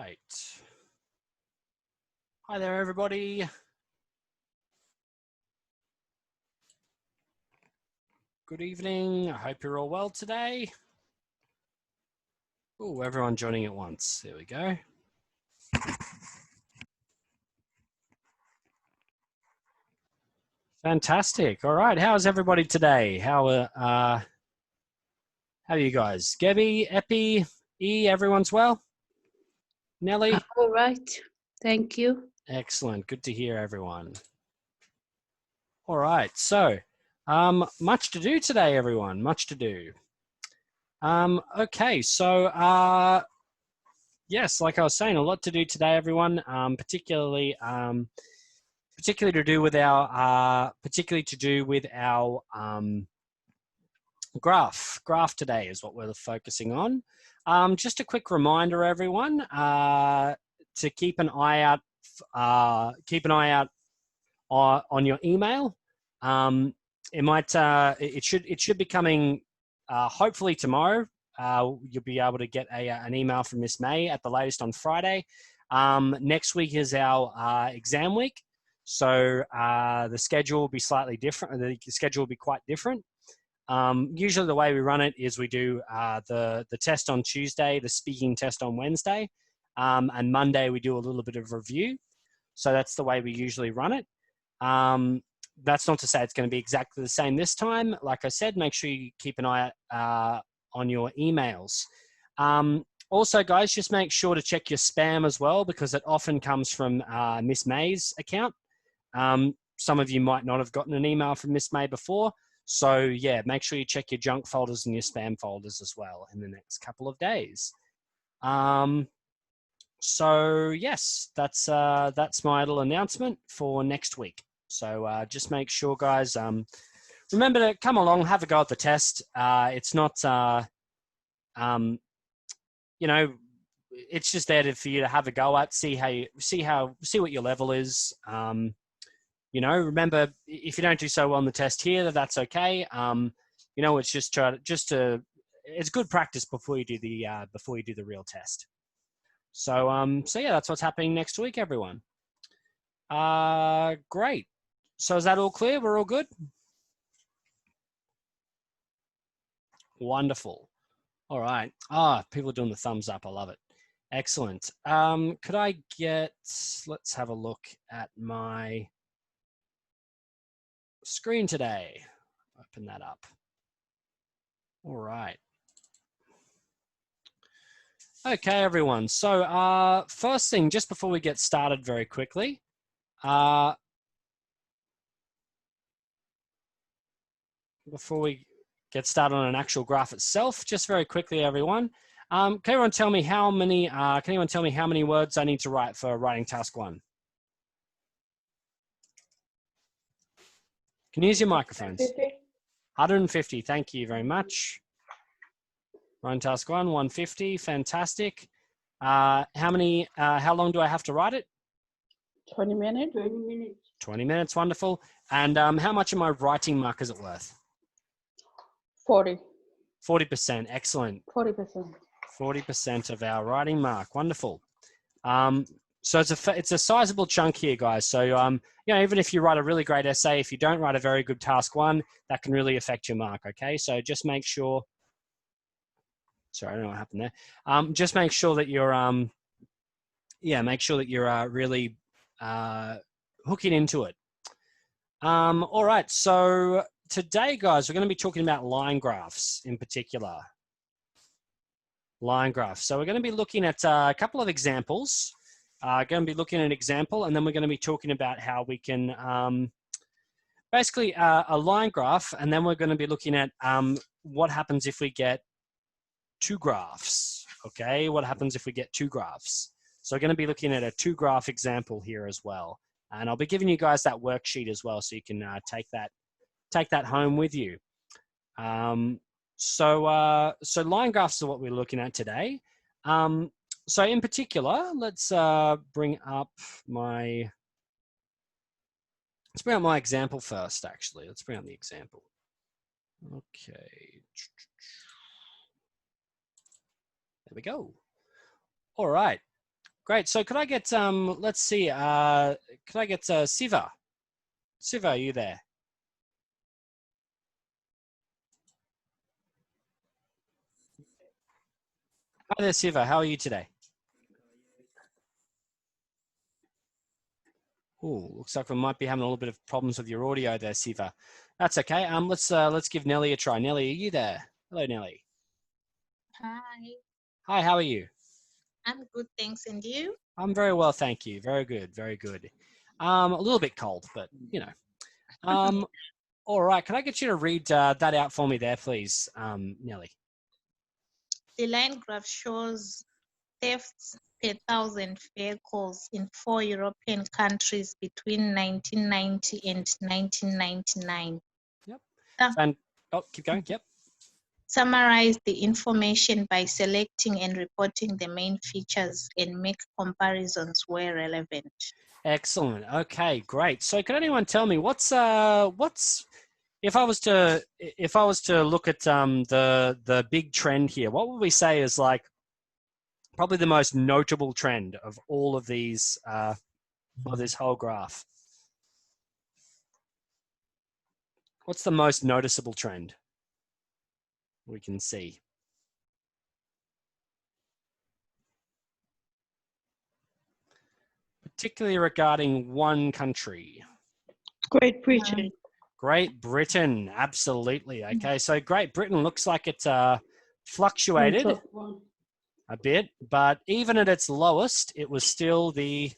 right. Hi there, everybody. Good evening. I hope you're all well today. Oh, everyone joining at once. There we go. Fantastic. All right. How's everybody today? How are you guys? Gabby, Epi, E, everyone's well? Nelly? All right. Thank you. Excellent. Good to hear everyone. All right. So, much to do today, everyone. Much to do. Okay. So, yes, like I was saying, a lot to do today, everyone. Particularly to do with our graph today is what we're focusing on. Just a quick reminder, everyone, to keep an eye out on your email. It should be coming hopefully tomorrow. You'll be able to get an email from Miss May at the latest on Friday. Next week is our exam week, so the schedule will be slightly different. The schedule will be quite different. Usually the way we run it is we do the test on Tuesday, the speaking test on Wednesday, and Monday we do a little bit of review. So that's the way we usually run it. That's not to say it's going to be exactly the same this time. Like I said, make sure you keep an eye on your emails. Also, guys, just make sure to check your spam as well, because it often comes from Miss May's account. Some of you might not have gotten an email from Miss May before. So yeah, make sure you check your junk folders and your spam folders as well in the next couple of days. So yes, that's my little announcement for next week. So just make sure, guys, remember to come along, have a go at the test. It's not, you know, it's just there for you to have a go at, see what your level is. You know, remember, if you don't do so well on the test here, that's okay. You know, it's just it's good practice before you do the real test. So yeah, that's what's happening next week, everyone. Great. So is that all clear? We're all good? Wonderful. All right. People are doing the thumbs up. I love it. Excellent. Could I let's have a look at my screen today. Open that up. All right. Okay, everyone. So first thing, just before we get started very quickly, before we get started on an actual graph itself, just very quickly, everyone, can anyone tell me how many words I need to write for writing task 1? Can you use your microphones? 150. Thank you very much. Writing task 1, 150. Fantastic. How long do I have to write it? 20 minutes. 20 minutes. Wonderful. And how much of my writing mark is it worth? 40. 40%. Excellent. 40%. 40% of our writing mark. Wonderful. So it's a sizable chunk here, guys. So you know, even if you write a really great essay, if you don't write a very good task 1, that can really affect your mark. Okay, so just make sure. Sorry, I don't know what happened there. Just make sure that you're really hooking into it. All right. So today, guys, we're going to be talking about line graphs in particular. Line graphs. So we're going to be looking at a couple of examples. Going to be looking at an example, and then we're going to be talking about how we can basically a line graph, and then we're going to be looking at what happens if we get 2 graphs. Okay, what happens if we get 2 graphs? So we're going to be looking at a 2-graph example here as well, and I'll be giving you guys that worksheet as well, so you can take that home with you. So line graphs are what we're looking at today. So in particular, let's bring up my example first. Actually, let's bring up the example. Okay. There we go. All right. Great. So could I get let's see, could I get Siva? Siva, are you there? Hi there, Siva. How are you today? Oh, looks like we might be having a little bit of problems with your audio there, Siva. That's okay. Let's give Nelly a try. Nelly, are you there? Hello, Nelly. Hi, Hi, how are you? I'm good, thanks. And you? I'm very well, thank you. Very good, very good. A little bit cold, but you know. All right. Can I get you to read that out for me there, please, Nelly? The line graph shows thefts per thousand vehicles in 4 European countries between 1990 and 1999. Yep. Uh, And oh, keep going. Yep. Summarize the information by selecting and reporting the main features and make comparisons where relevant. Excellent. Okay, great. So, can anyone tell me what's if I was to look at the big trend here, what would we say is like probably the most notable trend of all of these of this whole graph? What's the most noticeable trend we can see? Particularly regarding one country. Great Britain. Great Britain, absolutely. Okay, so Great Britain looks like it's fluctuated a bit, but even at its lowest, it was still even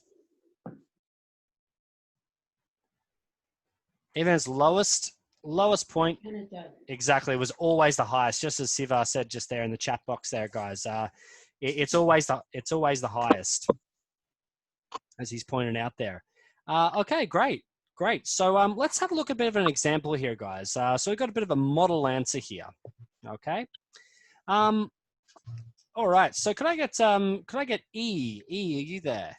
its lowest point. Exactly, it was always the highest, just as Siva said just there in the chat box there, guys. It's always the highest, as he's pointed out there. Okay, great. So let's have a look at a bit of an example here, guys. So we've got a bit of a model answer here. Okay. All right. So could I get E? E, are you there?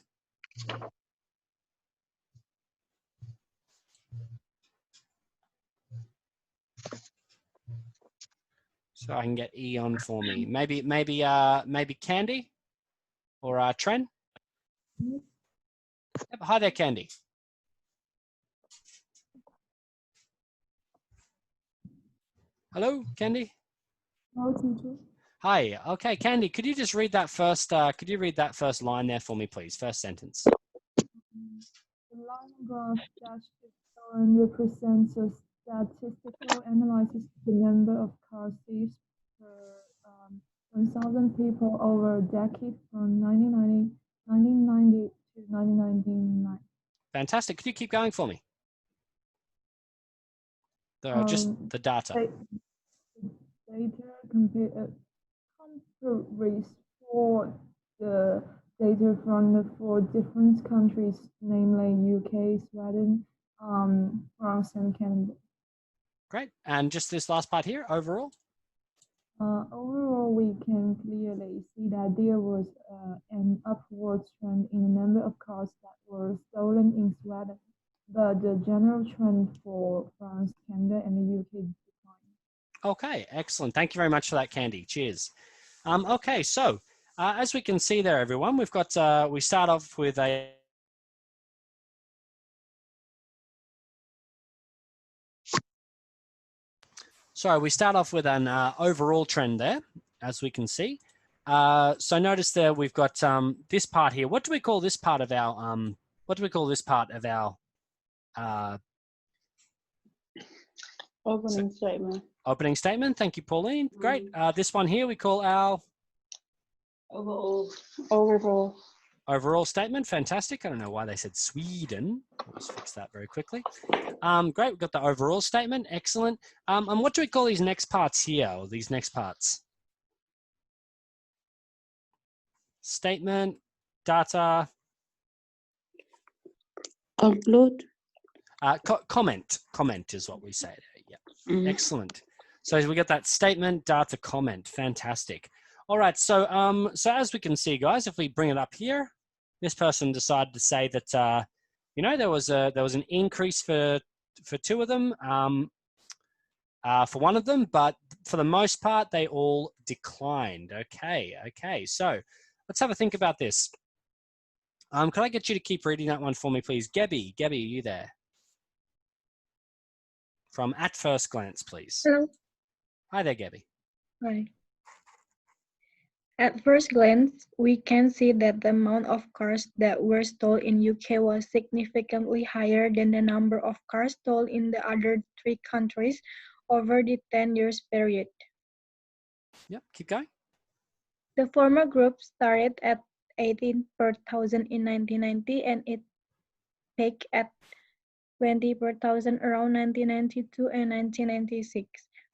So I can get E on for me. Maybe Candy or Tren. Yep. Hi there, Candy. Hello, Candy. Hello, teacher. Hi. Okay, Candy. Could you just read that first? Could you read that first line there for me, please? First sentence. The line graph dashed shown represents a statistical analysis of the number of car thieves per 1,000 people over a decade from 1990 to 1999. Fantastic. Could you keep going for me? Just the data. Data compares for the data from the 4 different countries, namely UK, Sweden, France, and Canada. Great. And just this last part here, overall? Overall, we can clearly see that there was an upward trend in the number of cars that were stolen in Sweden, but the general trend for France, Canada, and the UK declined. Okay, excellent. Thank you very much for that, Candy. Cheers. Okay, so as we can see there, everyone, we've got, we start off with a we start off with an overall trend there, as we can see. So notice there we've got this part here. What do we call this part of our Opening statement. Opening statement. Thank you, Pauline. Great. This one here we call our overall statement. Fantastic. I don't know why they said Sweden. I'll just fix that very quickly. Great. We've got the overall statement. Excellent. And what do we call these next parts here, or these next parts? Statement, data. Conclude. Comment is what we say. Yeah. Excellent. So we got that statement, data, comment. Fantastic. All right. So so as we can see, guys, if we bring it up here, this person decided to say that you know, there was an increase for 2 of them, for 1 of them, but for the most part they all declined. Okay. So let's have a think about this. Could I get you to keep reading that one for me, please? Gabby, are you there? From At First Glance, please. Hello. Hi there, Gabby. Hi. At first glance, we can see that the amount of cars that were stolen in UK was significantly higher than the number of cars stolen in the other 3 countries over the 10 years period. Yep, keep going. The former group started at 18 per thousand in 1990 and it peaked at 20 per thousand around 1992 and 1996,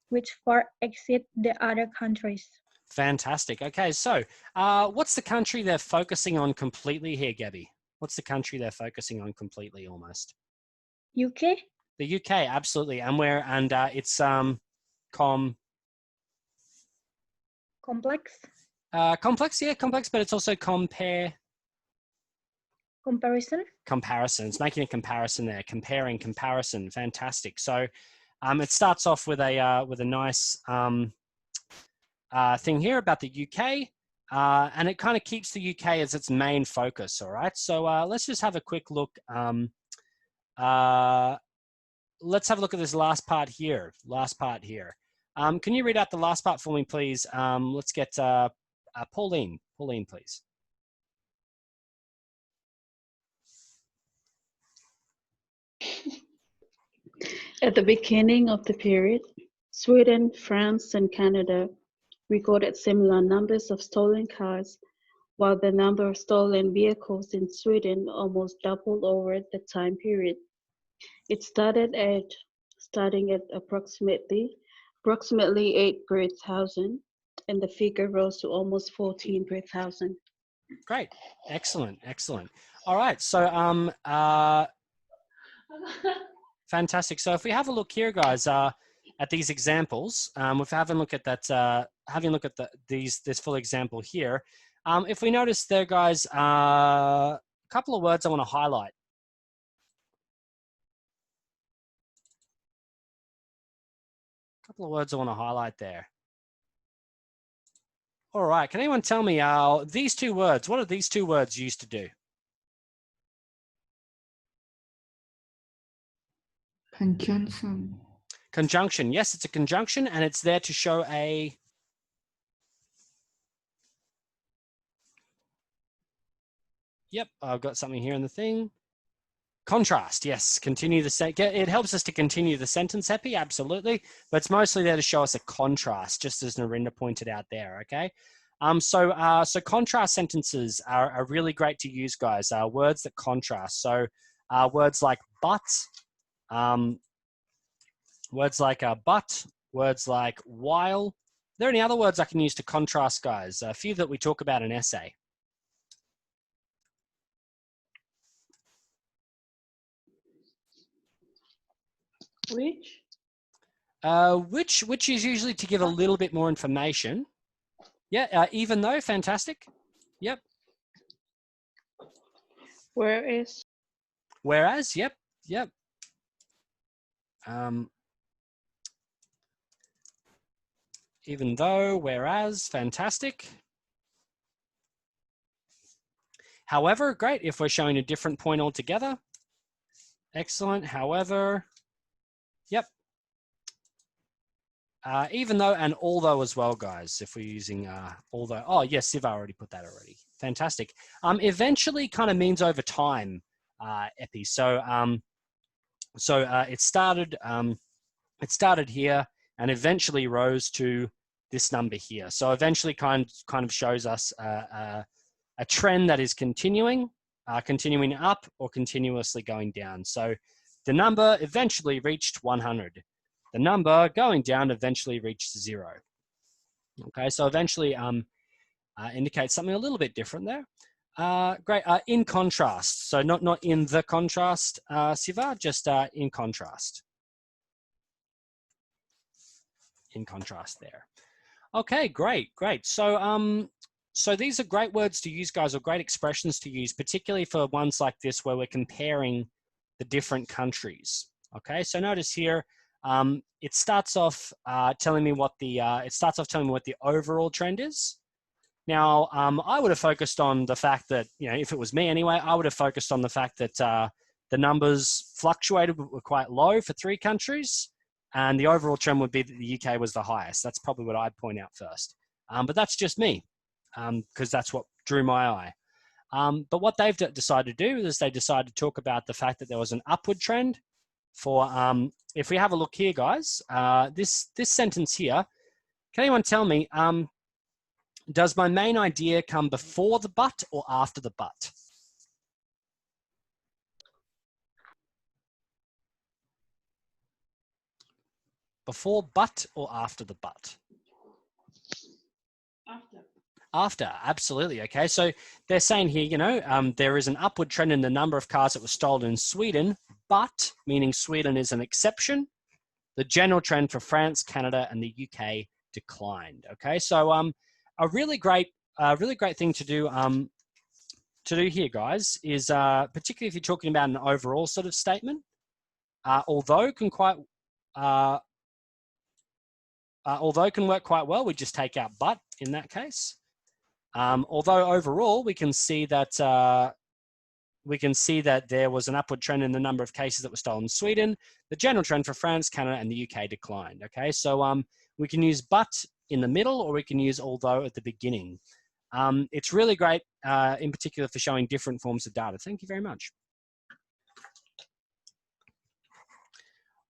which far exceed the other countries. Fantastic. Okay, so what's the country they're focusing on completely here, Gabby? What's the country they're focusing on completely almost? UK? The UK, absolutely. And it's Complex? complex, yeah, complex, but it's also Comparison? comparison. It's making a comparison there, comparing, comparison. Fantastic. So it starts off with a nice thing here about the UK, and it kind of keeps the UK as its main focus. All right. So let's just have a quick look. Let's have a look at this last part here. Can you read out the last part for me, please? Let's get Pauline. Pauline, please. At the beginning of the period, Sweden, France, and Canada recorded similar numbers of stolen cars, while the number of stolen vehicles in Sweden almost doubled over the time period. It starting at approximately 8 per thousand, and the figure rose to almost 14 per thousand. Great, excellent. All right, so fantastic. So if we have a look here, guys, at these examples, if we have a look at that, having a look at this full example here, if we notice there, guys, a couple of words I want to highlight. There. All right, can anyone tell me these 2 words, what are these 2 words used to do? Conjunction. Conjunction, yes, it's a conjunction and it's there to show a Yep, I've got something here in the thing. Contrast, yes, it helps us to continue the sentence, Epi, absolutely, but it's mostly there to show us a contrast, just as Narinda pointed out there, okay? So contrast sentences are really great to use, guys, words that contrast. So words like but, words like while. Are there any other words I can use to contrast, guys? A few that we talk about in essay. Which is usually to give a little bit more information. Yeah, even though, fantastic. Yep. Whereas, yep. Even though, whereas, fantastic. However, great if we're showing a different point altogether. Excellent, however, yep. Even though and although as well, guys, if we're using although. Oh, yes, Siva already put that already. Fantastic. Eventually kind of means over time, Epi. So, it started here and eventually rose to this number here. So eventually kind of shows us a trend that is continuing up or continuously going down. So the number eventually reached 100. The number going down eventually reached 0. Okay, so eventually indicates something a little bit different there. Great, in contrast. So not in the contrast, Siva, just in contrast. In contrast there. Okay, great. So so these are great words to use, guys, or great expressions to use, particularly for ones like this where we're comparing the different countries. Okay, so notice here, it starts off telling me what the overall trend is. Now, I would have focused on the fact that, you know, if it was me anyway, I would have focused on the fact that the numbers fluctuated, were quite low for 3 countries, and the overall trend would be that the UK was the highest. That's probably what I'd point out first. But that's just me, because that's what drew my eye. But what they've decided to do is they decided to talk about the fact that there was an upward trend for, if we have a look here, guys, this sentence here, can anyone tell me, does my main idea come before the but or after the but? Before but or after the but? After, absolutely. Okay, so they're saying here, you know, there is an upward trend in the number of cars that were stolen in Sweden, but, meaning Sweden is an exception, the general trend for France, Canada, and the UK declined. Okay, so a really great thing to do here, guys, is particularly if you're talking about an overall sort of statement, although can work quite well, we just take out but in that case. Although overall we can see that there was an upward trend in the number of cases that were stolen in Sweden. The general trend for France, Canada, and the UK declined. Okay, so we can use but in the middle, or we can use although at the beginning. It's really great, in particular for showing different forms of data. Thank you very much.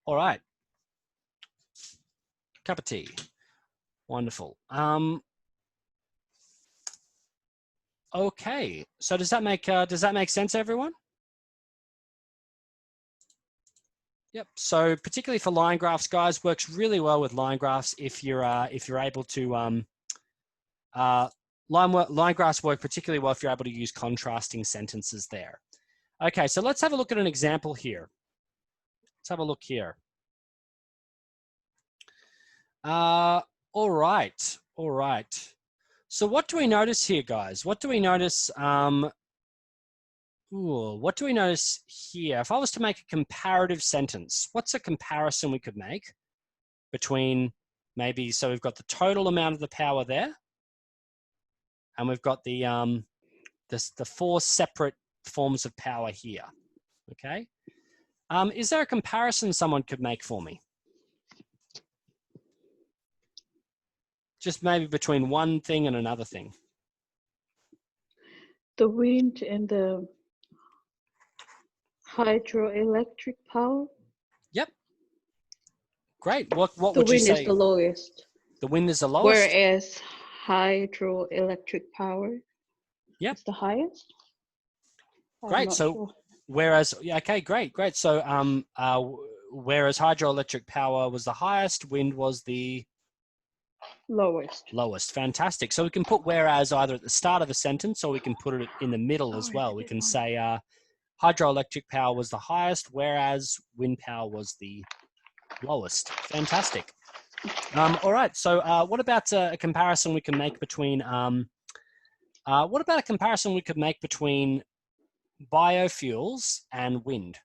All right, cup of tea, wonderful. Okay, so does that make sense, everyone? Yep. So particularly for line graphs, guys, works really well with line graphs if you're able to line graphs work particularly well if you're able to use contrasting sentences there. Okay, so let's have a look at an example here. Let's have a look here. All right. So what do we notice here, guys? What do we notice? What do we notice here? If I was to make a comparative sentence, what's a comparison we could make between maybe, so we've got the total amount of the power there, and we've got the 4 separate forms of power here, okay? Is there a comparison someone could make for me? Just maybe between one thing and another thing. The wind and the hydroelectric power. Yep. Great. What The would you wind say? is the lowest. The wind is the lowest? Whereas hydroelectric power is the highest. Great. So sure. whereas, yeah, okay, great. So whereas hydroelectric power was the highest, wind was the lowest. Fantastic. So we can put whereas either at the start of a sentence, or we can put it in the middle as well. We can say hydroelectric power was the highest, whereas wind power was the lowest. Fantastic. All right. So what about a comparison we can make between biofuels and wind?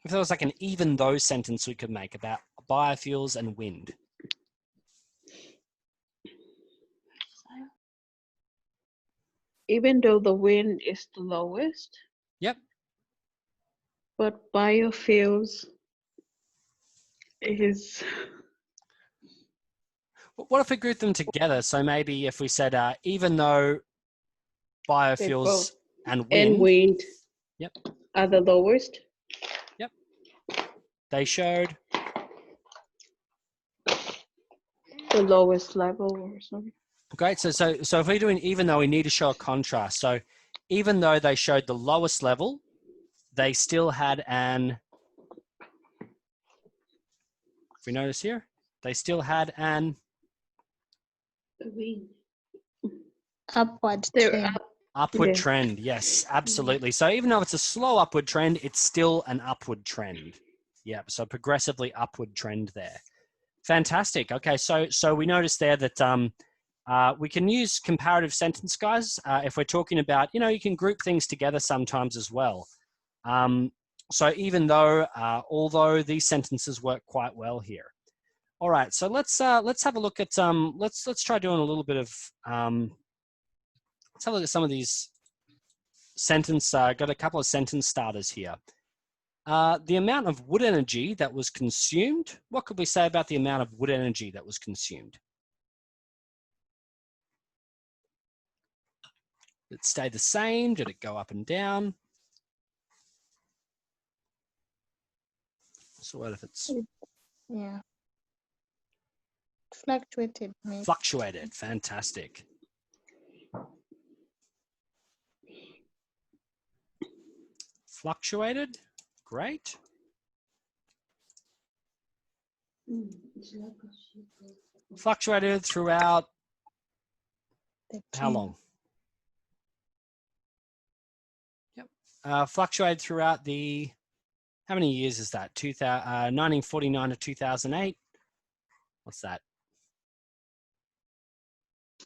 If there was like an even though sentence we could make about biofuels and wind. Even though the wind is the lowest. Yep. But biofuels is... What if we group them together? So maybe if we said, even though biofuels and wind yep, are the lowest. Yep. They showed the lowest level or something. Great. So if we're doing even though, we need to show a contrast. So even though they showed the lowest level, they still had an, if we notice here, they still had an upward trend. Upward trend, yes, absolutely. So even though it's a slow upward trend, it's still an upward trend. Yeah, so progressively upward trend there. Fantastic. Okay, so we noticed there that we can use comparative sentence, guys, if we're talking about, you can group things together sometimes as well. So even though, although these sentences work quite well here. All right, so let's have a look at let's try doing a little bit of let's have a look at some of these sentence. Got a couple of sentence starters here. The amount of wood energy that was consumed. What could we say about the amount of wood energy that was consumed? Did it stay the same? Did it go up and down? So what if it's Yeah. Fluctuated, maybe. fluctuated? Fantastic. Fluctuated, great. Fluctuated throughout how long? Yep. Fluctuated throughout the, how many years is that? 1949 to 2008. What's that?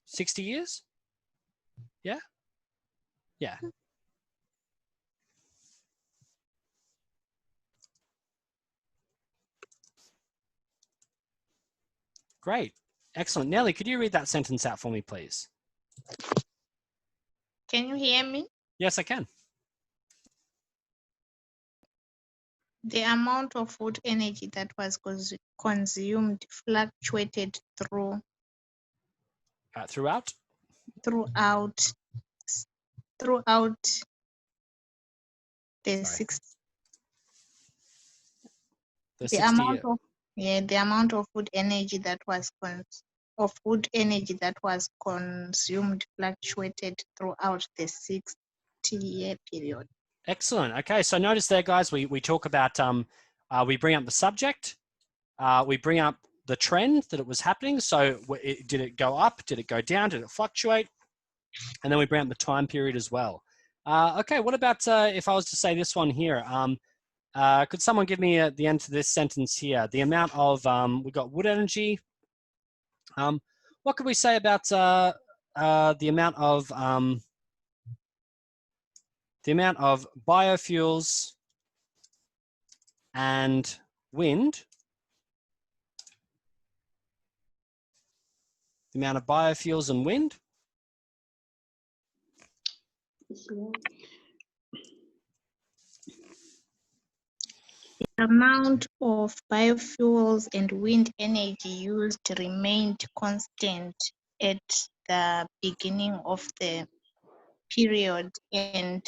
60 years? Yeah? Yeah. Great. Excellent. Nellie, could you read that sentence out for me, please? Can you hear me? Yes, I can. The amount of wood energy that was consumed fluctuated throughout Throughout? the Sorry. The 60 amount of the amount of wood energy that was consumed fluctuated throughout the 60-year period. Excellent. Okay, so notice there, guys, we talk about, we bring up the subject, we bring up the trend that it was happening. So did it go up? Did it go down? Did it fluctuate? And then we bring up the time period as well. Okay, what about if I was to say this one here? Could someone give me the end to this sentence here? The amount of, we got wood energy. What could we say about the amount of biofuels and wind? The amount of biofuels and wind? The amount of biofuels and wind energy used remained constant at the beginning of the period and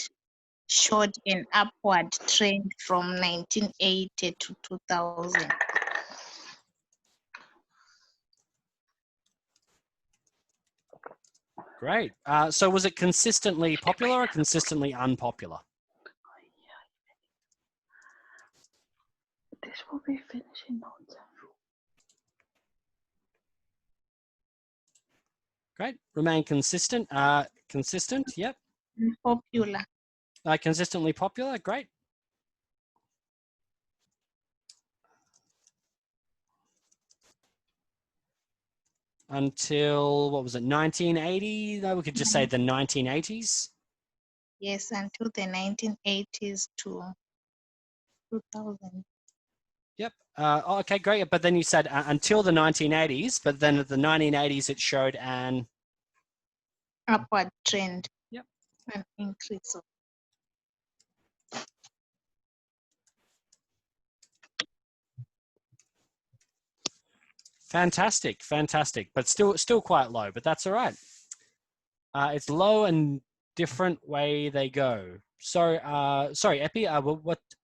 showed an upward trend from 1980 to 2000. Great. So was it consistently popular or consistently unpopular? This will be finished in no time. Great. Remain consistent. Consistent. Yep. Popular. Consistently popular. Great. Until, what was it, 1980? No, we could just say the 1980s. Yes, until the 1980s to 2000. Yep. Okay, great. But then you said until the 1980s, but then at the 1980s it showed an upward trend. Yep. An increase of. Fantastic, fantastic, but still quite low, but that's all right. It's low and different way they go. So, sorry, Epi,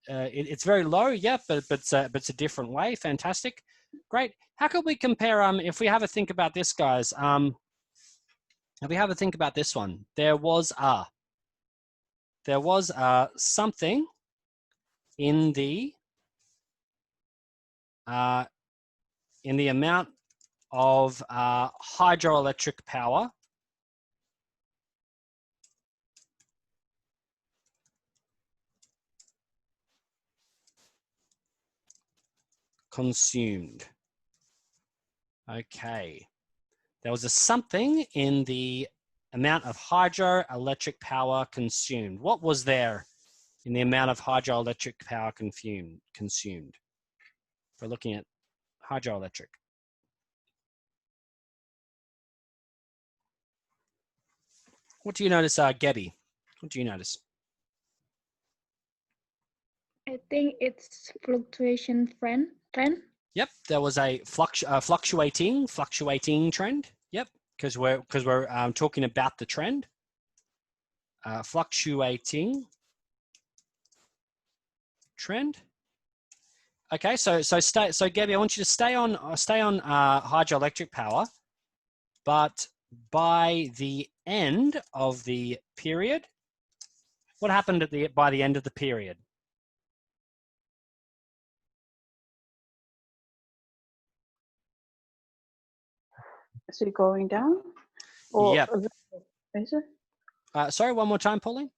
it's very low, yeah, but it's a different way. Fantastic, great. How could we compare? If we have a think about this, guys. If we have a think about this one, there was something in the amount of hydroelectric power consumed. Okay. There was a something in the amount of hydroelectric power consumed. What was there in the amount of hydroelectric power consumed? We're looking at hydroelectric. What do you notice, Gabby? What do you notice? I think it's fluctuation trend. Yep, there was a fluctuating trend. Yep, because we're talking about the trend. Fluctuating trend. Okay, so Gabby, I want you to stay on hydroelectric power, but by the end of the period, what happened by the end of the period? Is it going down? Or Yep. is it? Sorry, one more time, Pauline.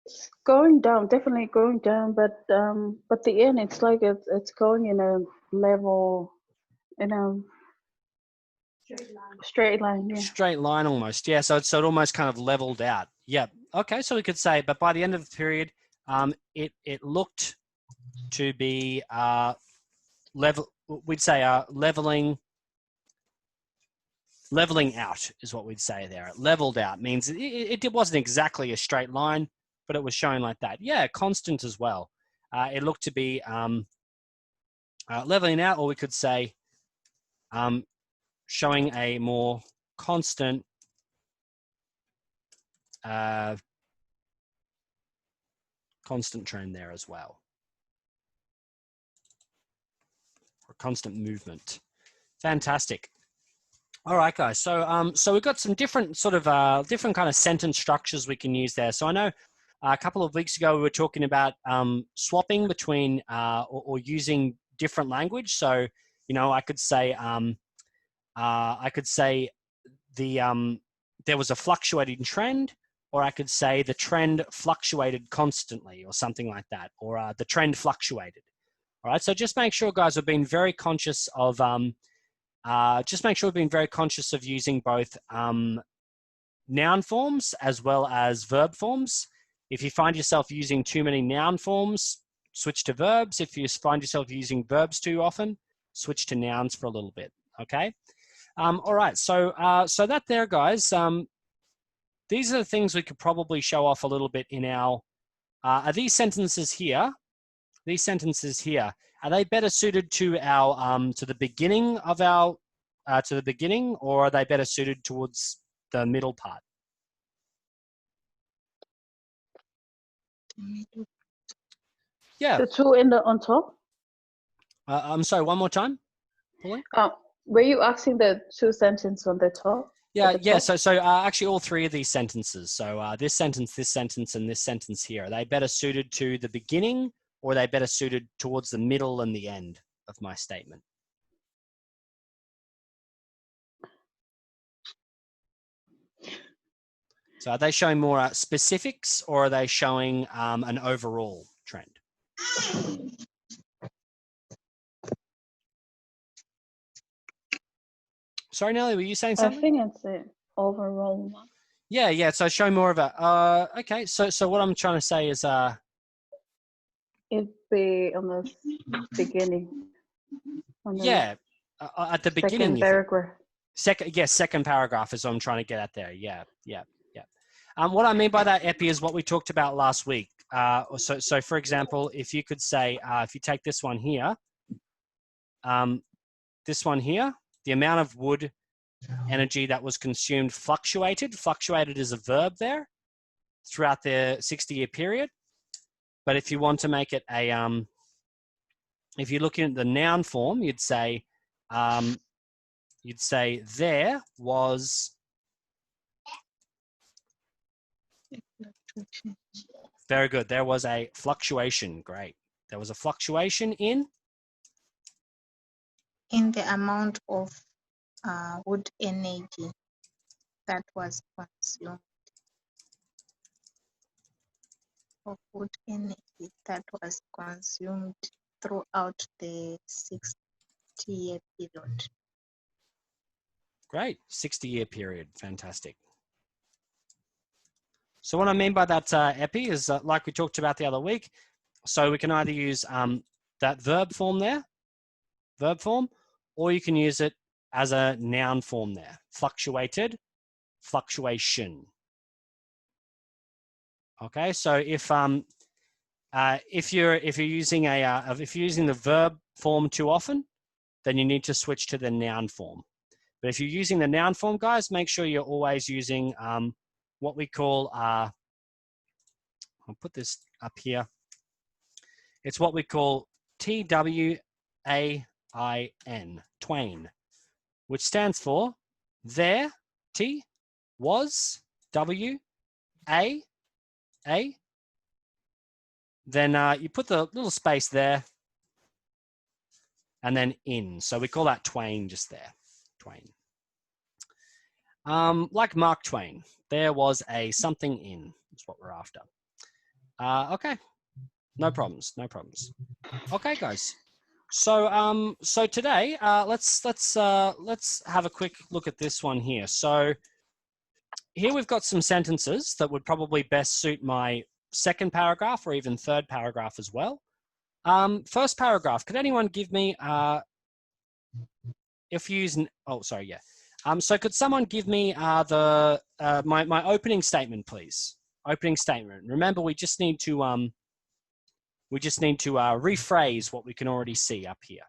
It's going down, definitely going down, but the end, it's like it's going in a level, in a straight line. Yeah. Straight line almost, yeah. So it almost kind of leveled out. Yep. Okay, so we could say, but by the end of the period, it looked to be level. We'd say leveling out is what we'd say there. It leveled out means it wasn't exactly a straight line, but it was showing like that. Yeah, constant as well. It looked to be leveling out, or we could say showing a more constant constant trend there as well, or constant movement. Fantastic. All right, guys. So so we've got some different sort of different kind of sentence structures we can use there. So I know a couple of weeks ago we were talking about swapping between or using different language. So I could say there was a fluctuating trend, or I could say the trend fluctuated constantly, or something like that, or the trend fluctuated. All right. So just make sure, guys, we've been very conscious of using both noun forms as well as verb forms. If you find yourself using too many noun forms, switch to verbs. If you find yourself using verbs too often, switch to nouns for a little bit. Okay. All right. So that there, guys. These are the things we could probably show off a little bit in our. Are these sentences here? These sentences here, are they better suited to our to the beginning of our or are they better suited towards the middle part? Yeah. The two on top. I'm sorry. One more time, Pauline. Were you asking the two sentences on the top? Yeah. Yeah. So actually, all three of these sentences. So this sentence, and this sentence here, are they better suited to the beginning, or are they better suited towards the middle and the end of my statement? So are they showing more specifics, or are they showing an overall trend? Sorry, Nelly, were you saying something? I think it's the overall one. Yeah, yeah. So show more of a. Okay, so what I'm trying to say is it'd be on the beginning. Yeah, at the beginning. Second paragraph. Second paragraph is what I'm trying to get at there. Yeah. What I mean by that, Epi, is what we talked about last week. So for example, if you could say, if you take this one here, the amount of wood energy that was consumed fluctuated. Fluctuated is a verb there throughout the 60-year period. But if you want to make it a, if you're looking at the noun form, you'd say there was. Very good. There was a fluctuation. Great. There was a fluctuation in the amount of wood energy that was consumed. Of wood energy that was consumed throughout the 60-year period. Great. 60-year period. Fantastic. So what I mean by that, Epi, is like we talked about the other week. So we can either use that verb form there, or you can use it as a noun form there. Fluctuated, fluctuation. Okay, so if you're using the verb form too often, then you need to switch to the noun form. But if you're using the noun form, guys, make sure you're always using what we call, I'll put this up here. It's what we call TWAIN, twain, which stands for there, T, was, W, A, then you put the little space there, and then in. So we call that twain just there, twain. Like Mark Twain, there was a something in, that's what we're after. Okay, no problems, no problems. Okay, guys. So so today, let's have a quick look at this one here. So here we've got some sentences that would probably best suit my second paragraph or even third paragraph as well. First paragraph, could anyone give me, if you use, oh, sorry, yeah. So could someone give me my opening statement, please? Opening statement. Remember, we just need to rephrase what we can already see up here.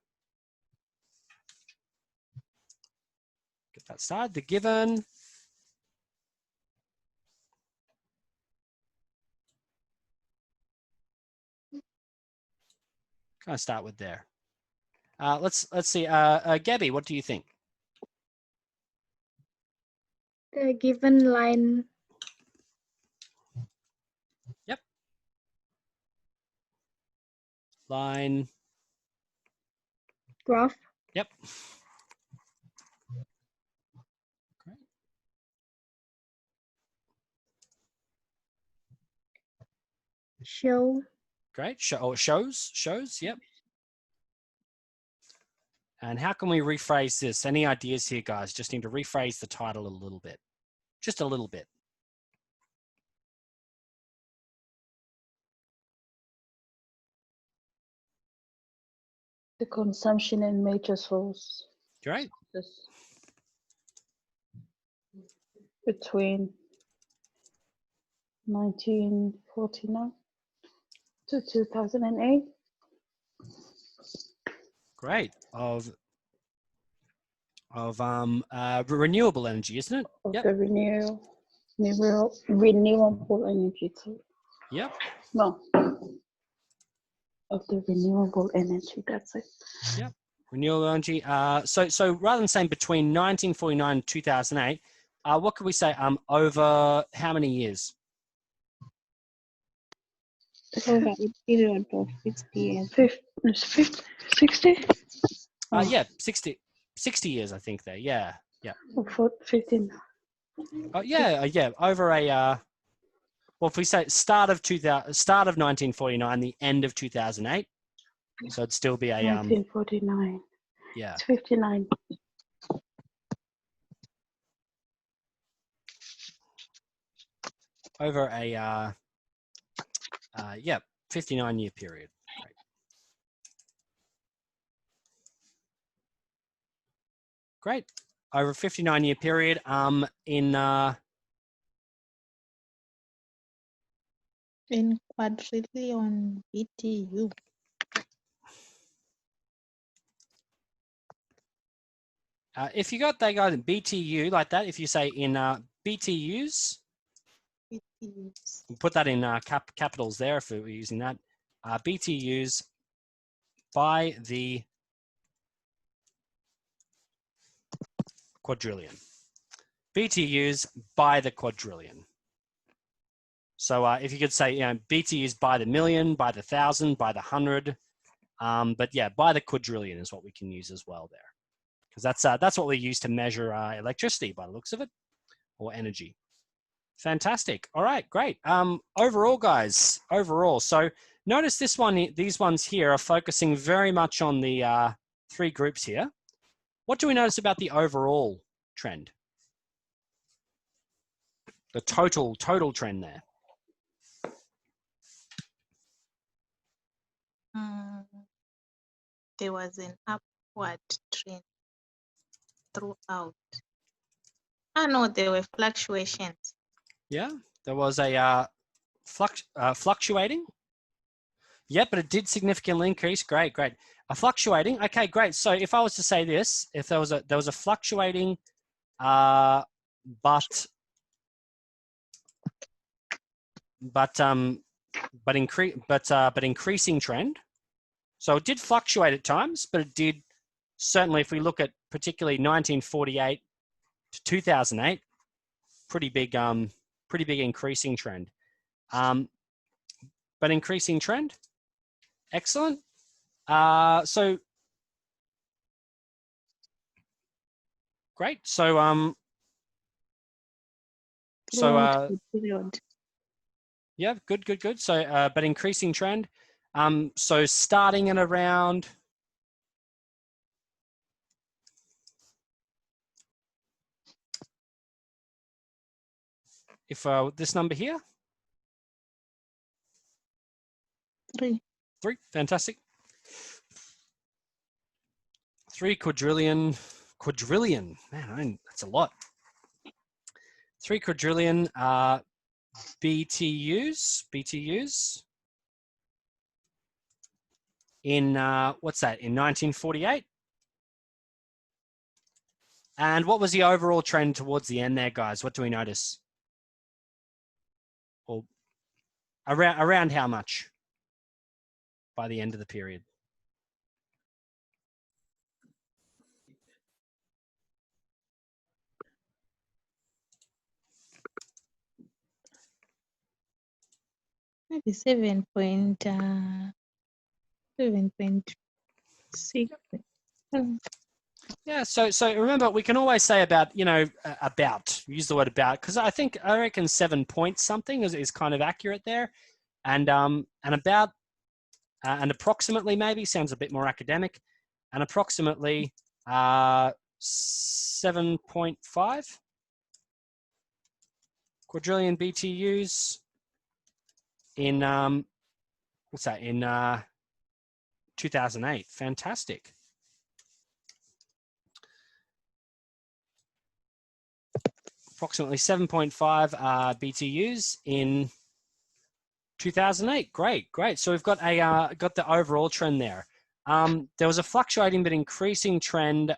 Get that started. The given. Kind of start with there. Let's see. Gabby, what do you think? The given line. Yep. Line. Graph. Yep. Great. Show. Great. Shows. Yep. And how can we rephrase this? Any ideas here, guys? Just need to rephrase the title a little bit. Just a little bit. The consumption in major source. Great. Between 1949 to 2008. Great. Of renewable energy, isn't it? Of Yep. the renewable energy too. Yep. No. Of the renewable energy, that's it. Yep. Renewable energy. So rather than saying between 1949 and 2008, what could we say? Over how many years? Over a period of 50 years. 60? Yeah, 60 years, I think there. Yeah. Yeah. For 15. Yeah. Over a well, if we say start of 1949, the end of 2008, so it'd still be a 1949. Yeah. It's 59. Over a 59-year period. Great. Over a 59-year period. In quadrillion BTU. If you got that guy in BTU like that, if you say in BTUs, put that in capitals there if we're using that. BTUs by the quadrillion. BTUs by the quadrillion. So if you could say, BTUs by the million, by the thousand, by the 100, but yeah, by the quadrillion is what we can use as well there, because that's what we use to measure electricity by the looks of it, or energy. Fantastic. All right, great. Overall, guys, so notice these ones here are focusing very much on the three groups here. What do we notice about the overall trend? The total trend there. There was an upward trend throughout. No, there were fluctuations. Yeah, there was a fluctuating. Yeah, but it did significantly increase. Great, great. A fluctuating. Okay, great. So if I was to say this, if there was a fluctuating, but increasing trend. So it did fluctuate at times, but it did certainly, if we look at particularly 1948 to 2008, pretty big increasing trend. But increasing trend, excellent. So great. So yeah, good. So but increasing trend. So starting at around, if this number here, 3. 3, fantastic. 3 quadrillion, man, that's a lot. 3 quadrillion BTUs in what's that, in 1948? And what was the overall trend towards the end there, guys? What do we notice? Or around how much by the end of the period? Maybe 7.6. Yeah, so remember, we can always say about, use the word about, because I reckon 7 point something is kind of accurate there. And about, and approximately maybe sounds a bit more academic, and approximately 7.5 quadrillion BTUs in, what's that, in 2008. Fantastic. Approximately 7.5 BTUs in 2008. Great. So we've got got the overall trend there. There was a fluctuating but increasing trend.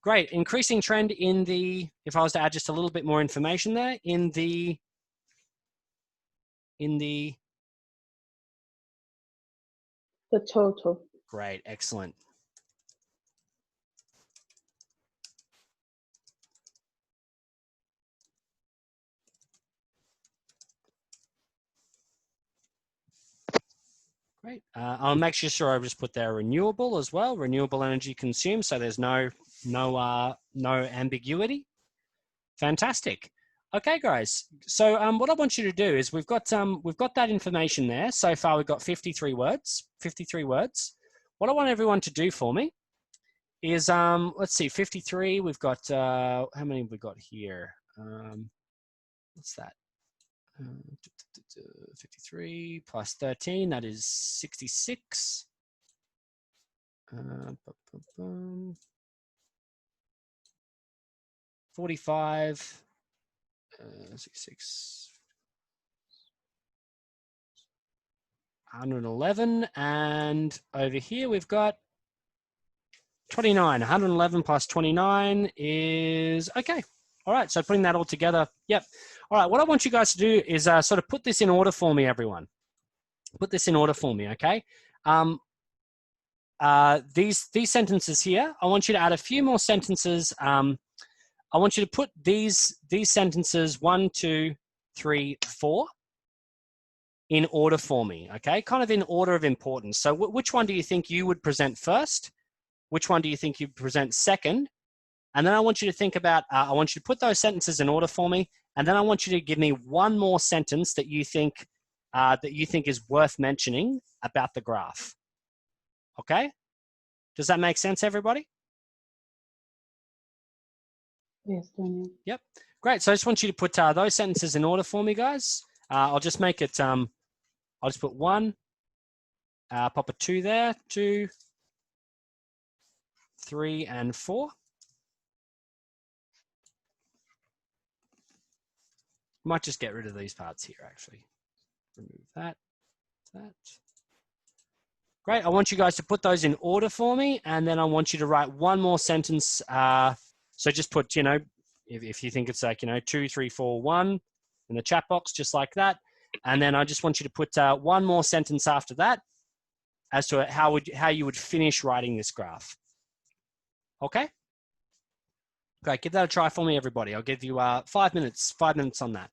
Great, increasing trend in the, if I was to add just a little bit more information there, in the total. Great, excellent. Great. I'll make sure I just put there renewable as well, renewable energy consumed, so there's no ambiguity. Fantastic. Okay, guys. So what I want you to do is we've got that information there. So far, we've got 53 words. 53 words. What I want everyone to do for me is let's see, 53. We've got how many have we got here? What's that? 53 plus 13, that is 66. 45, 66, 111, and over here we've got 29. 111 plus 29 is, okay. All right, so putting that all together, yep. All right, what I want you guys to do is sort of put this in order for me, everyone. Put this in order for me, okay? These sentences here, I want you to add a few more sentences. I want you to put these sentences 1, 2, 3, 4 in order for me, okay? Kind of in order of importance. So which one do you think you would present first? Which one do you think you'd present second? And then I want you to think about, I want you to put those sentences in order for me. And then I want you to give me one more sentence that you think is worth mentioning about the graph. Okay? Does that make sense, everybody? Yes, Daniel. Yep. Great. So I just want you to put those sentences in order for me, guys. I'll just make it, I'll just put 1, pop a 2 there, 2, 3, and 4. Might just get rid of these parts here, actually. Remove that, that. Great, I want you guys to put those in order for me, and then I want you to write one more sentence. So just put, you know, if you think it's like, you know, 2, 3, 4, 1 in the chat box, just like that. And then I just want you to put one more sentence after that as to how you would finish writing this graph. Okay? Great, give that a try for me, everybody. I'll give you 5 minutes on that.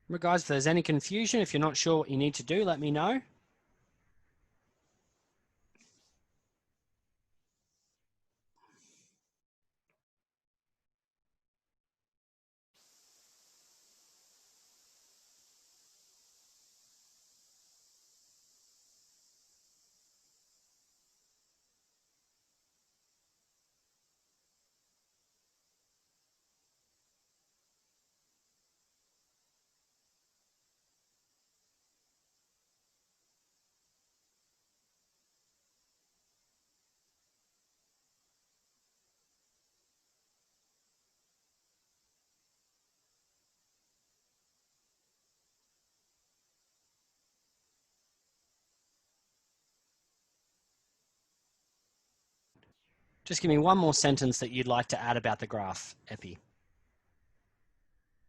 Remember, guys, if there's any confusion, if you're not sure what you need to do, let me know. Just give me one more sentence that you'd like to add about the graph, Epi.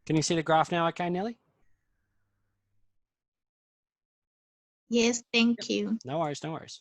Can you see the graph now okay, Nelly? Yes, thank you. No worries, no worries.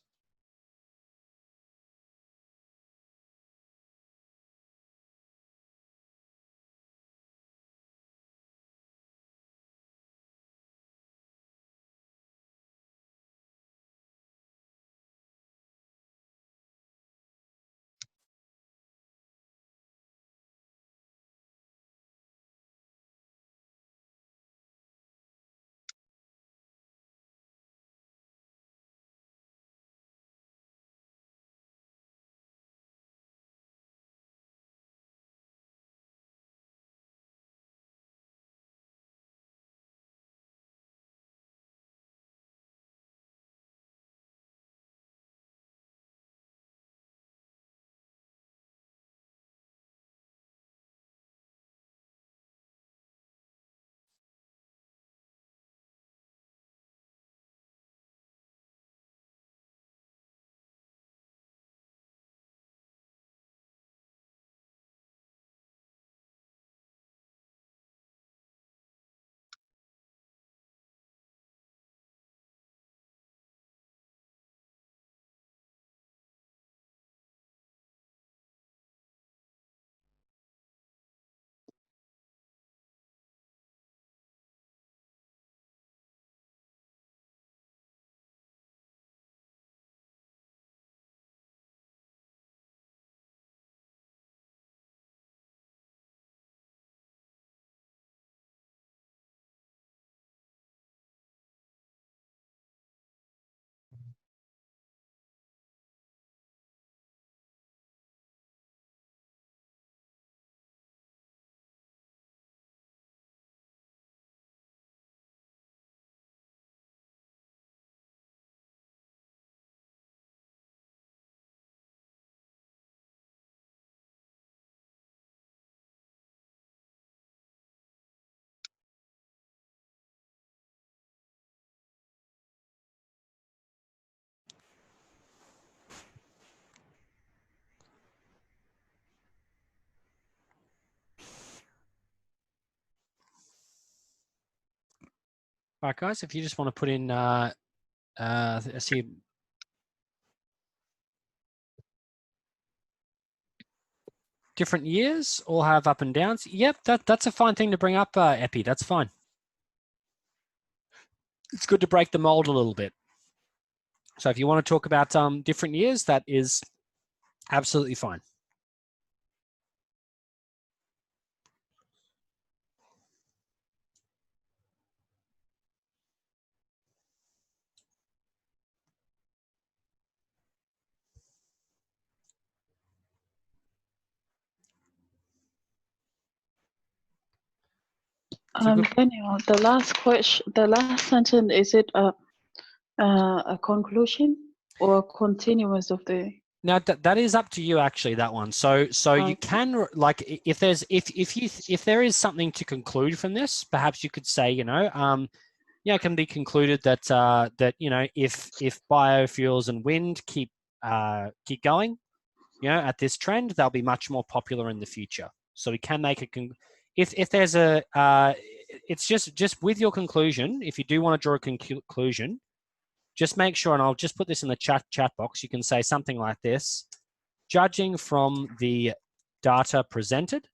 All right, guys, if you just want to put in, I see different years all have up and downs. Yep, that's a fine thing to bring up, Epi. That's fine. It's good to break the mold a little bit. So if you want to talk about different years, that is absolutely fine. Daniel, the last question, the last sentence, is it a conclusion or a continuance of the? Now that is up to you, actually, that one. So you can, like, if there is something to conclude from this, perhaps you could say, it can be concluded that that if biofuels and wind keep going, at this trend, they'll be much more popular in the future. So we can make if there's a it's just with your conclusion. If you do want to draw a conclusion, just make sure, and I'll just put this in the chat box. You can say something like this: judging from the data presented. ...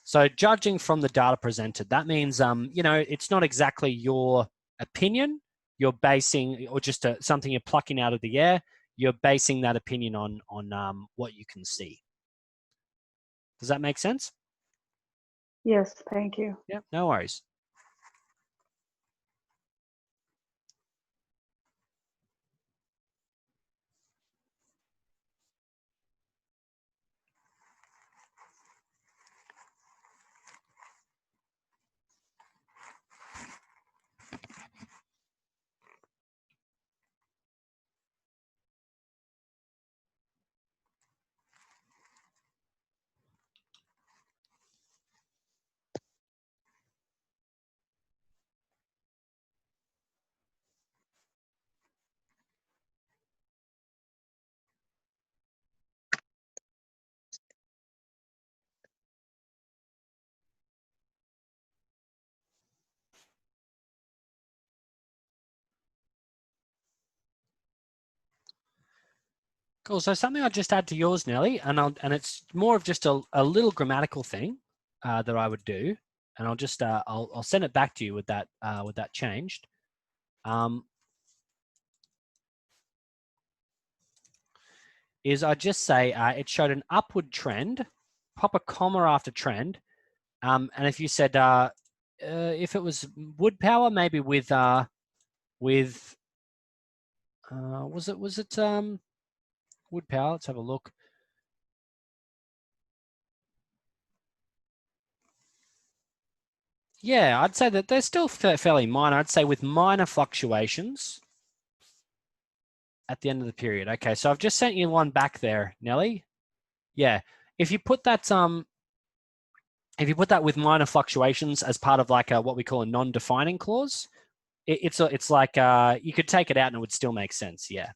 So judging from the data presented, that means, it's not exactly your opinion. You're basing, or just something you're plucking out of the air. You're basing that opinion on what you can see. Does that make sense? Yes, thank you. Yeah, no worries. Cool. So something I'll just add to yours, Nelly, and it's more of just a little grammatical thing that I would do, and I'll just I'll send it back to you with that changed. Is I just say it showed an upward trend, pop a comma after trend, and if you said if it was wood power, maybe with was it wood power? Let's have a look. Yeah, I'd say that they're still fairly minor. I'd say with minor fluctuations at the end of the period. Okay, so I've just sent you one back there, Nelly. Yeah, if you put that with minor fluctuations as part of like what we call a non-defining clause, it's like you could take it out and it would still make sense. Yeah.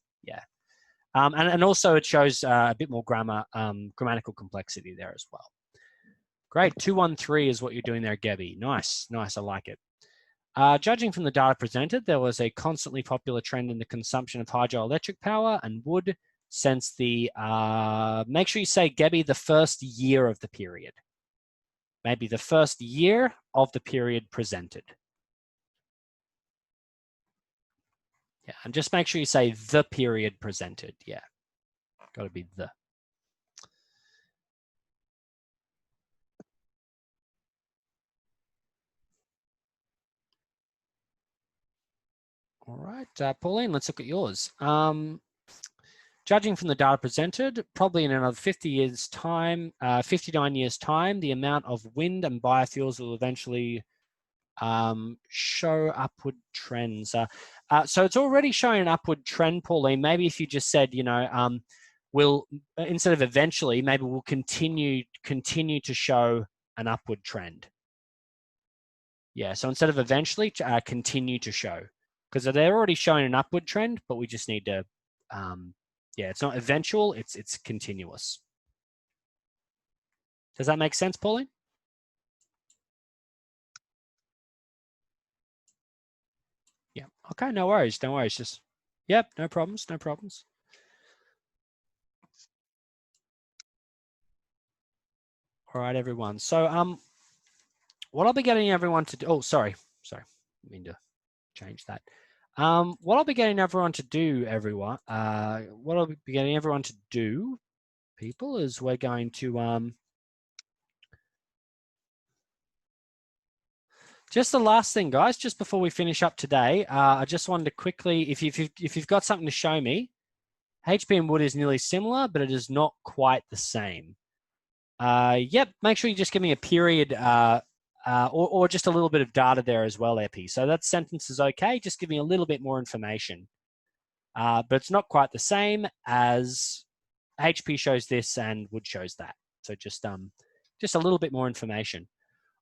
And also it shows a bit more grammatical complexity there as well. Great. 213 is what you're doing there, Gabby. Nice. I like it. Judging from the data presented, there was a constantly popular trend in the consumption of hydroelectric power and wood since the, make sure you say, Gabby, the first year of the period. Maybe the first year of the period presented. Yeah, and just make sure you say the period presented. Yeah, got to be the. All right, Pauline, let's look at yours. Judging from the data presented, probably in another 50 years' time, 59 years' time, the amount of wind and biofuels will eventually show upward trends. So it's already showing an upward trend, Pauline. Maybe if you just said, we'll, instead of eventually, maybe we'll continue to show an upward trend. Yeah, so instead of eventually, continue to show. Because they're already showing an upward trend, but we just need to, yeah, it's not eventual, it's continuous. Does that make sense, Pauline? Yeah, okay, no worries, just, yep, no problems. All right, everyone. So, what I'll be getting everyone to do, oh, sorry, I mean to change that. What I'll be getting everyone to do, people, is we're going to, just the last thing, guys, just before we finish up today, I just wanted to quickly, if you've got something to show me, HP and wood is nearly similar, but it is not quite the same. Yep, make sure you just give me a period or just a little bit of data there as well, Epi. So that sentence is okay. Just give me a little bit more information. But it's not quite the same as HP shows this and Wood shows that. So just a little bit more information.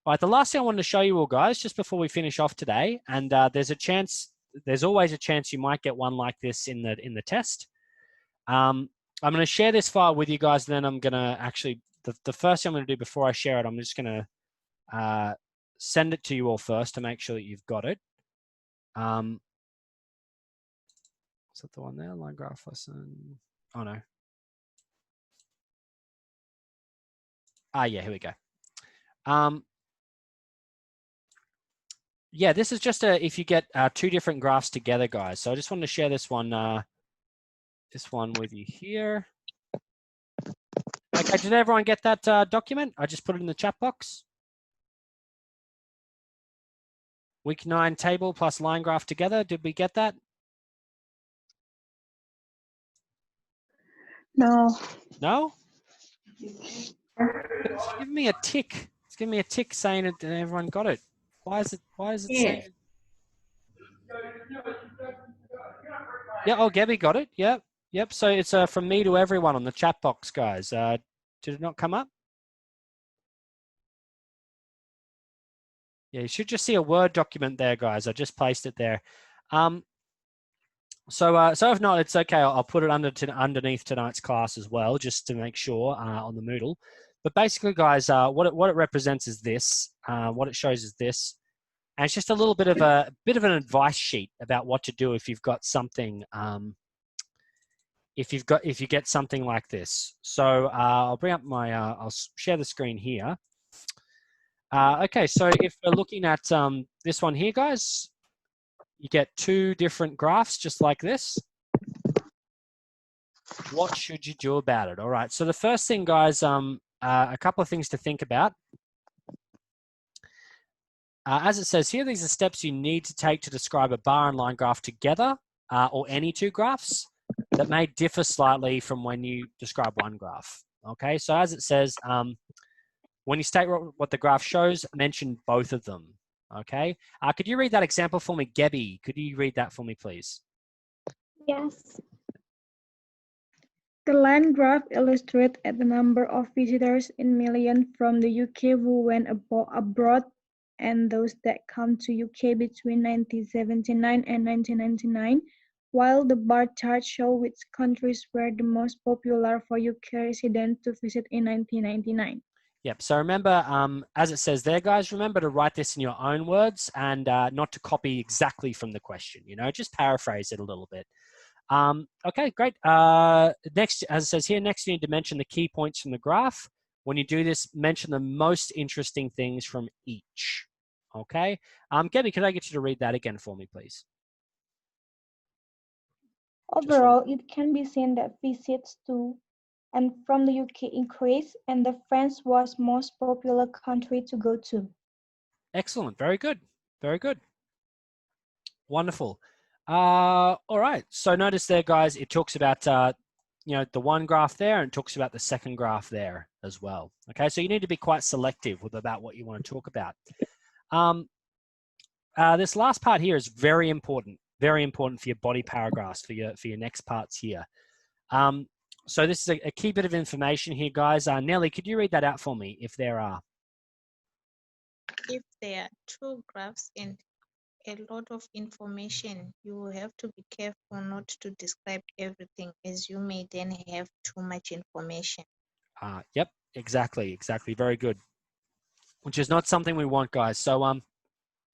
All right, the last thing I wanted to show you all, guys, just before we finish off today, and there's always a chance you might get one like this in the test. I'm going to share this file with you guys, and then I'm going to actually, the first thing I'm going to do before I share it, I'm just going to send it to you all first to make sure that you've got it. Is that the one there? Line graph lesson. Oh, no. Yeah, here we go. Yeah, this is just if you get two different graphs together, guys. So I just wanted to share this one with you here. Okay, did everyone get that document? I just put it in the chat box. Week 9 table plus line graph together. Did we get that? No. No? It's giving me a tick. It's giving me a tick saying it and everyone got it. Why is it saying? Yeah, oh, Gabby got it. Yep. Yep. So it's from me to everyone on the chat box, guys. Did it not come up? Yeah, you should just see a Word document there, guys. I just placed it there. So if not, it's okay. I'll put it underneath tonight's class as well, just to make sure on the Moodle. But basically, guys, what it represents is this. What it shows is this, and it's just a little bit of an advice sheet about what to do if you've got something. If you get something like this. So I'll bring up my. I'll share the screen here. Okay, so if we're looking at this one here, guys, you get two different graphs just like this. What should you do about it? All right, so the first thing, guys, a couple of things to think about. As it says here, these are steps you need to take to describe a bar and line graph together, or any two graphs that may differ slightly from when you describe one graph. Okay, so as it says, when you state what the graph shows, mention both of them. Okay, could you read that example for me, Gabby? Could you read that for me, please? Yes. The line graph illustrates the number of visitors in millions from the UK who went abroad and those that come to UK between 1979 and 1999, while the bar chart shows which countries were the most popular for UK residents to visit in 1999. Yep, so remember, as it says there, guys, remember to write this in your own words and not to copy exactly from the question, just paraphrase it a little bit. Okay, great. Next, as it says here, next you need to mention the key points from the graph. When you do this, mention the most interesting things from each. Okay. Gabby, could I get you to read that again for me, please? Overall, it can be seen that visits to and from the UK increased, and the France was most popular country to go to. Excellent. Very good. Very good. Wonderful. All right. So notice there, guys, it talks about the one graph there, and it talks about the second graph there as well. Okay, so you need to be quite selective about what you want to talk about. This last part here is very important for your body paragraphs, for your next parts here. So this is a key bit of information here, guys. Nelly, could you read that out for me, if there are? If there are two graphs and a lot of information, you will have to be careful not to describe everything, as you may then have too much information. Yep, exactly. Very good. Which is not something we want, guys. So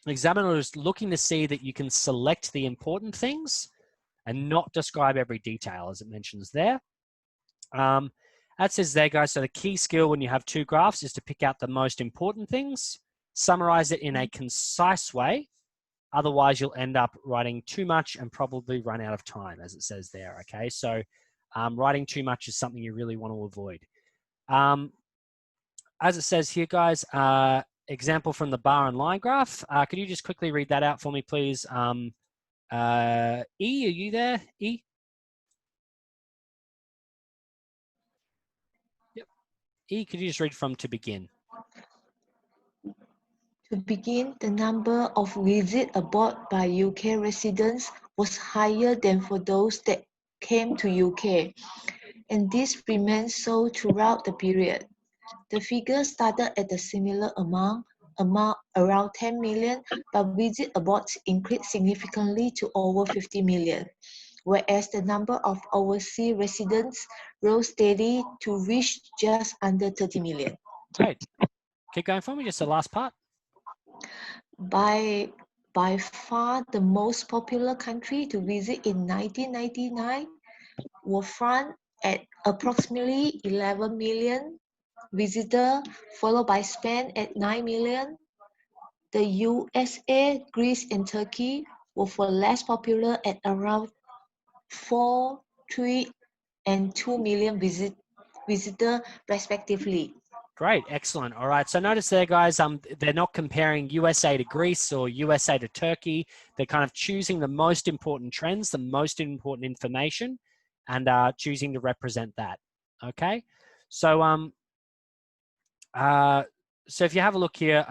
the examiner is looking to see that you can select the important things and not describe every detail, as it mentions there. That says there, guys, so the key skill when you have two graphs is to pick out the most important things, summarize it in a concise way. Otherwise, you'll end up writing too much and probably run out of time, as it says there, okay? So writing too much is something you really want to avoid. As it says here, guys, example from the bar and line graph. Could you just quickly read that out for me, please? E, are you there, E? Yep. E, could you just read from to begin? To begin, the number of visits abroad by UK residents was higher than for those that came to UK, and this remained so throughout the period. The figure started at a similar amount around 10 million, but visits abroad increased significantly to over 50 million, whereas the number of overseas residents rose steadily to reach just under 30 million. Great. Keep going for me, just the last part. By far the most popular country to visit in 1999 were France at approximately 11 million visitors, followed by Spain at 9 million. The USA, Greece, and Turkey were for less popular at around 4, 3, and 2 million visitors respectively. Great, excellent. All right, so notice there, guys, they're not comparing USA to Greece or USA to Turkey. They're kind of choosing the most important trends, the most important information, and choosing to represent that. Okay, so so if you have a look here,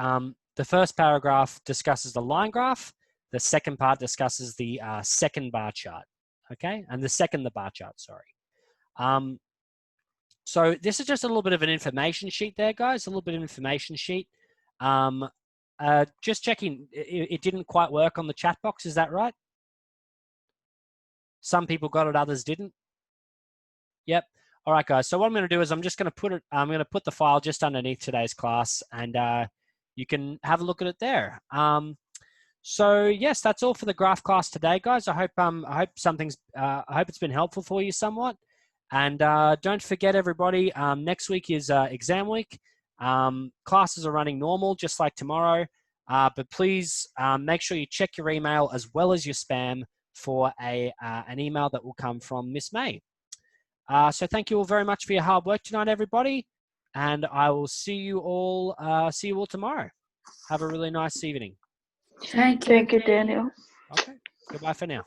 the first paragraph discusses the line graph. The second part discusses the second bar chart. Okay, and the bar chart. Sorry. So this is just a little bit of an information sheet there, guys, a little bit of information sheet. Just checking, it didn't quite work on the chat box, is that right? Some people got it, others didn't. Yep. All right, guys. So what I'm going to do is I'm just going to put the file just underneath today's class, and you can have a look at it there. So yes, that's all for the graph class today, guys. I hope it's been helpful for you somewhat. And don't forget, everybody, next week is exam week. Classes are running normal, just like tomorrow. But please make sure you check your email as well as your spam for an email that will come from Miss May. So thank you all very much for your hard work tonight, everybody. And I will see you all tomorrow. Have a really nice evening. Thank you. Thank you, Daniel. Okay. Goodbye for now.